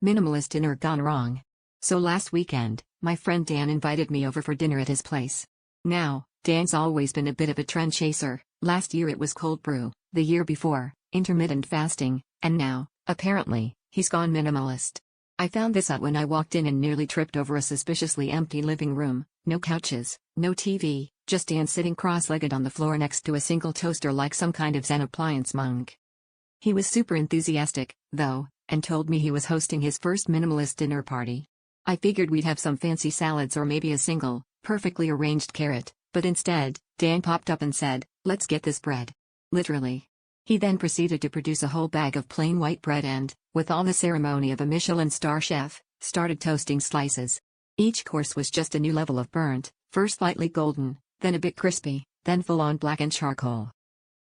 Minimalist dinner gone wrong. So last weekend, my friend Dan invited me over for dinner at his place. Now, Dan's always been a bit of a trend chaser. Last year it was cold brew, the year before, intermittent fasting, and now, apparently, he's gone minimalist. I found this out when I walked in and nearly tripped over a suspiciously empty living room. No couches, no TV, just Dan sitting cross-legged on the floor next to a single toaster like some kind of Zen appliance monk. He was super enthusiastic, though, and told me he was hosting his first minimalist dinner party. I figured we'd have some fancy salads or maybe a single, perfectly arranged carrot, but instead, Dan popped up and said, "Let's get this bread." Literally. He then proceeded to produce a whole bag of plain white bread and, with all the ceremony of a Michelin star chef, started toasting slices. Each course was just a new level of burnt, first slightly golden, then a bit crispy, then full-on blackened charcoal.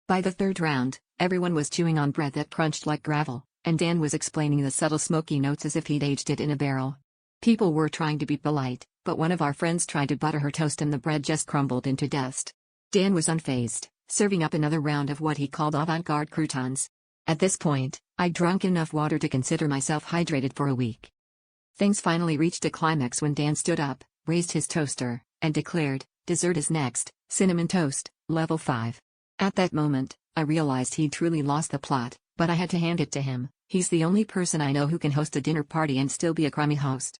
By the third round, everyone was chewing on bread that crunched like gravel, and Dan was explaining the subtle smoky notes as if he'd aged it in a barrel. People were trying to be polite, but one of our friends tried to butter her toast and the bread just crumbled into dust. Dan was unfazed, serving up another round of what he called avant-garde croutons. At this point, I'd drunk enough water to consider myself hydrated for a week. Things finally reached a climax when Dan stood up, raised his toaster, and declared, "Dessert is next, cinnamon toast, level 5. At that moment, I realized he'd truly lost the plot, but I had to hand it to him. He's the only person I know who can host a dinner party and still be a crummy host.